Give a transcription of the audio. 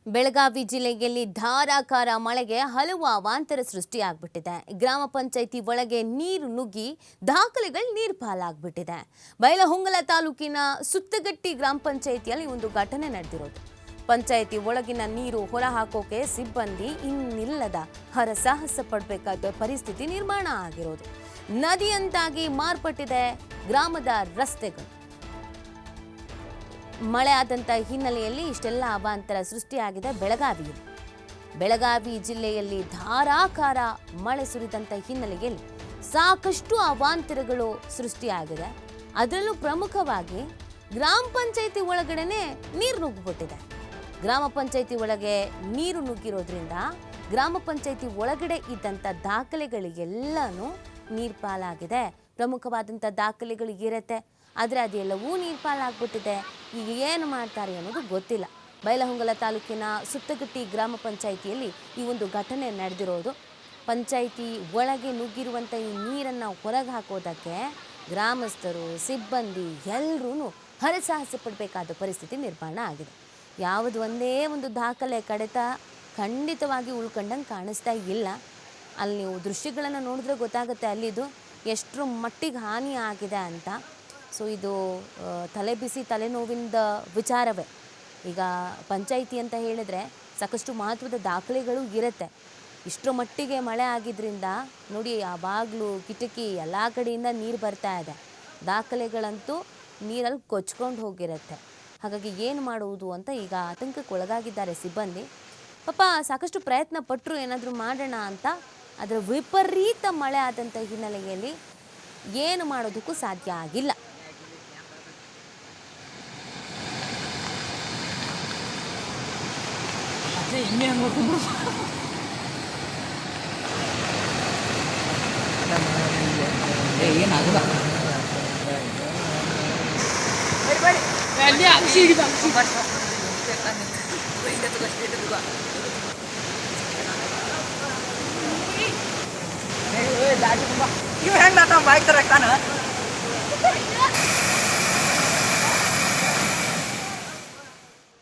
ಬೆಳಗಾವಿ ಜಿಲ್ಲೆಯಲ್ಲಿ ಧಾರಾಕಾರ ಮಳೆಗೆ ಹಲವು ಅವಾಂತರ ಸೃಷ್ಟಿಯಾಗ್ಬಿಟ್ಟಿದೆ. ಗ್ರಾಮ ಪಂಚಾಯಿತಿ ಒಳಗೆ ನೀರು ನುಗ್ಗಿ ದಾಖಲೆಗಳು ನೀರ್ಪಾಲಾಗ್ಬಿಟ್ಟಿದೆ. ಬೈಲಹೊಂಗಲ ತಾಲೂಕಿನ ಸುತ್ತಗಟ್ಟಿ ಗ್ರಾಮ ಪಂಚಾಯಿತಿಯಲ್ಲಿ ಒಂದು ಘಟನೆ ನಡೆದಿರೋದು. ಪಂಚಾಯಿತಿ ಒಳಗಿನ ನೀರು ಹೊರ ಹಾಕೋಕೆ ಸಿಬ್ಬಂದಿ ಇನ್ನಿಲ್ಲದ ಹರಸಾಹಸ ಪಡಬೇಕಾದ ಪರಿಸ್ಥಿತಿ ನಿರ್ಮಾಣ ಆಗಿರೋದು. ನದಿಯಂತಾಗಿ ಮಾರ್ಪಟ್ಟಿದೆ ಗ್ರಾಮದ ರಸ್ತೆಗಳು. ಮಳೆ ಆದಂಥ ಹಿನ್ನೆಲೆಯಲ್ಲಿ ಇಷ್ಟೆಲ್ಲ ಅವಾಂತರ ಸೃಷ್ಟಿಯಾಗಿದೆ ಬೆಳಗಾವಿಯಲ್ಲಿ. ಬೆಳಗಾವಿ ಜಿಲ್ಲೆಯಲ್ಲಿ ಧಾರಾಕಾರ ಮಳೆ ಸುರಿದಂಥ ಹಿನ್ನೆಲೆಯಲ್ಲಿ ಸಾಕಷ್ಟು ಅವಾಂತರಗಳು ಸೃಷ್ಟಿಯಾಗಿದೆ. ಅದರಲ್ಲೂ ಪ್ರಮುಖವಾಗಿ ಗ್ರಾಮ ಪಂಚಾಯಿತಿ ಒಳಗಡೆನೆ ನೀರು ನುಗ್ಗಿಬಿಟ್ಟಿದೆ. ಗ್ರಾಮ ಪಂಚಾಯಿತಿ ಒಳಗೆ ನೀರು ನುಗ್ಗಿರೋದ್ರಿಂದ ಗ್ರಾಮ ಪಂಚಾಯಿತಿ ಒಳಗಡೆ ಇದ್ದಂಥ ದಾಖಲೆಗಳಿಗೆಲ್ಲನೂ ನೀರ್ಪಾಲಾಗಿದೆ. ಪ್ರಮುಖವಾದಂಥ ದಾಖಲೆಗಳು ಇರುತ್ತೆ, ಆದರೆ ಅದೆಲ್ಲವೂ ನೀರ್ಪಾಲಾಗ್ಬಿಟ್ಟಿದೆ. ಈಗ ಏನು ಮಾಡ್ತಾರೆ ಅನ್ನೋದು ಗೊತ್ತಿಲ್ಲ. ಬೈಲಹೊಂಗಲ ತಾಲೂಕಿನ ಸುತ್ತಗಟ್ಟಿ ಗ್ರಾಮ ಪಂಚಾಯಿತಿಯಲ್ಲಿ ಈ ಒಂದು ಘಟನೆ ನಡೆದಿರೋದು. ಪಂಚಾಯಿತಿ ಒಳಗೆ ನುಗ್ಗಿರುವಂಥ ಈ ನೀರನ್ನು ಹೊರಗೆ ಹಾಕೋದಕ್ಕೆ ಗ್ರಾಮಸ್ಥರು, ಸಿಬ್ಬಂದಿ ಎಲ್ಲರೂ ಹರಸಾಹಸ ಪಡಬೇಕಾದ ಪರಿಸ್ಥಿತಿ ನಿರ್ಮಾಣ ಆಗಿದೆ. ಯಾವುದು ಒಂದೇ ಒಂದು ದಾಖಲೆ ಕಡಿತ ಖಂಡಿತವಾಗಿ ಉಳ್ಕೊಂಡಂಗೆ ಕಾಣಿಸ್ತಾ ಇಲ್ಲ. ಅಲ್ಲಿ ನೀವು ದೃಶ್ಯಗಳನ್ನು ನೋಡಿದ್ರೆ ಗೊತ್ತಾಗುತ್ತೆ ಅಲ್ಲಿದು ಎಷ್ಟರ ಮಟ್ಟಿಗೆ ಹಾನಿ ಆಗಿದೆ ಅಂತ. ಸೊ ಇದು ತಲೆಬಿಸಿ ತಲೆನೋವಿನ ವಿಚಾರವೇ. ಈಗ ಪಂಚಾಯಿತಿ ಅಂತ ಹೇಳಿದರೆ ಸಾಕಷ್ಟು ಮಹತ್ವದ ದಾಖಲೆಗಳು ಇರುತ್ತೆ. ಇಷ್ಟರ ಮಟ್ಟಿಗೆ ಮಳೆ ಆಗಿದ್ದರಿಂದ ನೋಡಿ, ಯಾವಾಗಲೂ ಕಿಟಕಿ ಎಲ್ಲ ಕಡೆಯಿಂದ ನೀರು ಬರ್ತಾ ಇದೆ. ದಾಖಲೆಗಳಂತೂ ನೀರಲ್ಲಿ ಕೊಚ್ಕೊಂಡು ಹೋಗಿರುತ್ತೆ. ಹಾಗಾಗಿ ಏನು ಮಾಡುವುದು ಅಂತ ಈಗ ಆತಂಕಕ್ಕೆ ಒಳಗಾಗಿದ್ದಾರೆ ಸಿಬ್ಬಂದಿ. ಪಾಪ ಸಾಕಷ್ಟು ಪ್ರಯತ್ನ ಪಟ್ಟರು ಏನಾದರೂ ಮಾಡೋಣ ಅಂತ. ಅದರ ವಿಪರೀತ ಮಳೆ ಆದಂಥ ಹಿನ್ನೆಲೆಯಲ್ಲಿ ಏನು ಮಾಡೋದಕ್ಕೂ ಸಾಧ್ಯ ಆಗಿಲ್ಲ. ಇವ್ ಹೆಂಗ್ ಬಾಯ್ಕ್ ತರಕ್ತಾನ